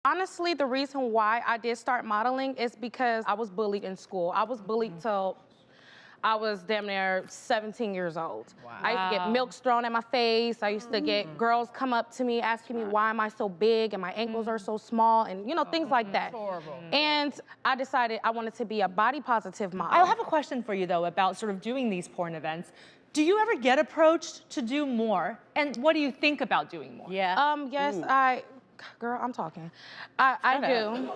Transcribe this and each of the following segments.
Honestly, the reason why I did start modeling is because I was bullied in school. I was bullied till I was damn near 17 years old. Wow. I used to get milk thrown in my face. I used to get girls come up to me asking me why am I so big and my ankles are so small and things like that. Horrible. And I decided I wanted to be a body positive model. I have a question for you though about sort of doing these porn events. Do you ever get approached to do more? And what do you think about doing more? Yeah. Yes, girl, I'm talking. I do.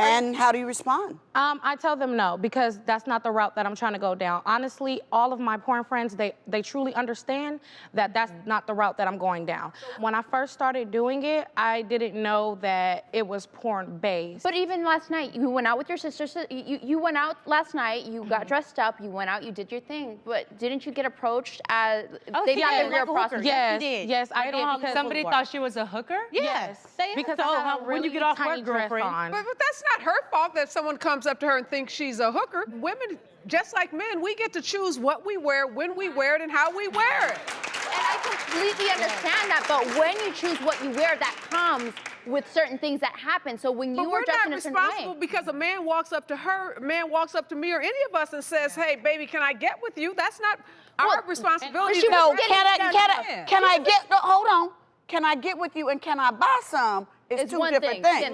And how do you respond? I tell them no, because that's not the route that I'm trying to go down. Honestly, all of my porn friends, they truly understand that that's not the route that I'm going down. When I first started doing it, I didn't know that it was porn-based. But even last night, you went out with your sisters. You went out last night, you got dressed up, you went out, you did your thing. But didn't you get approached as, they she found did, that you're a like a hooker. prostitute? Yes, I did. Because Somebody thought she was a hooker? Yes, because I had a really when you get off tiny work, dress girlfriend. on. But that's not her fault that someone comes up to her and thinks she's a hooker. Women, just like men, we get to choose what we wear, when we wear it, and how we wear it. And I completely understand that, but when you choose what you wear, that comes with certain things that happen. So when you are dressed in a certain way. But we're not responsible because a man walks up to her, a man walks up to me or any of us and says, hey, baby, can I get with you? That's not our responsibility. No, can I get, hold on. Can I get with you and can I buy some? It's two different things,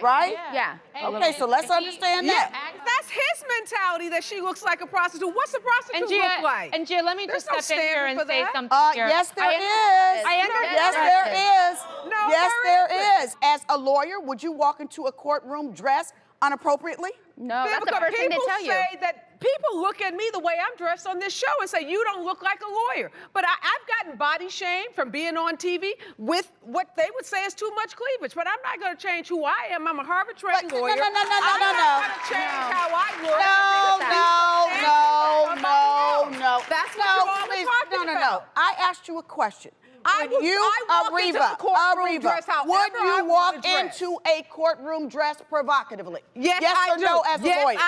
right? Yeah. Okay, so let's understand that. That's his mentality that she looks like a prostitute. What's a prostitute look like? And Gia, let me just step in here and say something here. Yes, there is. Yes, there is. No, yes, there is. As a lawyer, would you walk into a courtroom dressed inappropriately? No, that's the first thing they tell you. People say that people look at me the way I'm dressed on this show and say, you don't look like a lawyer. But I've gotten body shamed from being on TV with what they would say is too much cleavage. But I'm not going to change who I am. I'm a Harvard-trained lawyer. No. I'm not going to change how I look. No. That's what you're always talking about. I asked you a question. Would you walk into a courtroom dressed provocatively? Yes, or no as a lawyer?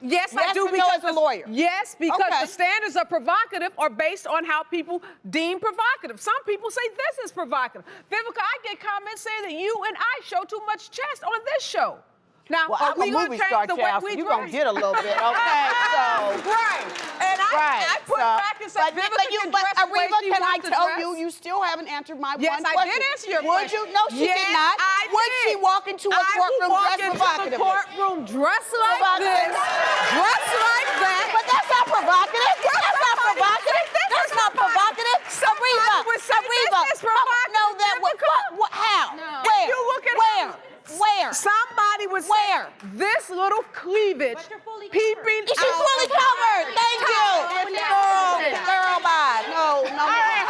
Yes, I do. No as a lawyer? Yes, because the standards of provocative are based on how people deem provocative. Some people say this is provocative. Vivica, I get comments saying that you and I show too much chest on this show. Now, well, I'm a movie star, child, so you're going to get a little bit, okay? So. Right. And I put back and said, Vivica can dress the way she can I wants to tell dress? you still haven't answered my one question. Yes, I did answer your question. Would you? No, she did not. Would she walk into a courtroom dressed provocatively? I would walk into the courtroom dressed like this, dressed like that. But that's not provocative. That's not provocative. That's not provocative. Areva. No, that would. How? Where? You look at Where? Somebody was saying this little cleavage peeping out. She's fully covered. Thank you. Girl, bye. No, ma'am.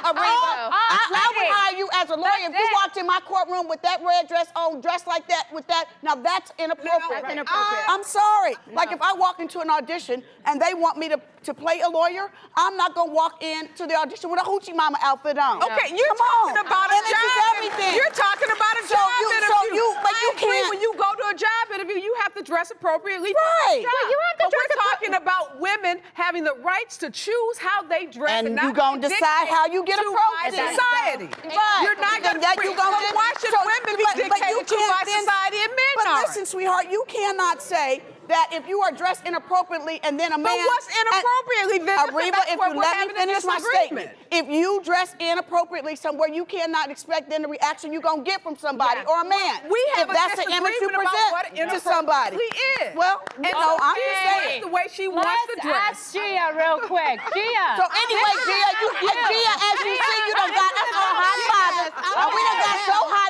Areva. I would hire you as a lawyer if you walked in my courtroom with that red dress on, dressed like that, with that. Now that's inappropriate. That's inappropriate. I'm sorry. Like if I walk into an audition and they want me to play a lawyer, I'm not gonna walk into the audition with a hoochie mama outfit on. Okay, you're talking about a job everything. You're talking about a job interview. But you can't. When you go to a job interview, you have to dress appropriately. Right. Well, you have to dress we're talking about women having the rights to choose how they dress, and you gonna decide how you get approached. Society. Right. You're not gonna. Why should women be dictated to by society and men But are? listen, sweetheart, you cannot say that if you are dressed inappropriately and then a man. But what's inappropriately, Vivica? Areva, if you let me finish my statement. If you dress inappropriately somewhere, you cannot expect then the reaction you're gonna get from somebody or a man. We have if that's the image you present to somebody. Is. Well, no, I'm just saying. The way she wants to dress. Let's ask Gia real quick. Gia. So anyway, Gia, as you see, you done got us all hot bothered. We done got so hot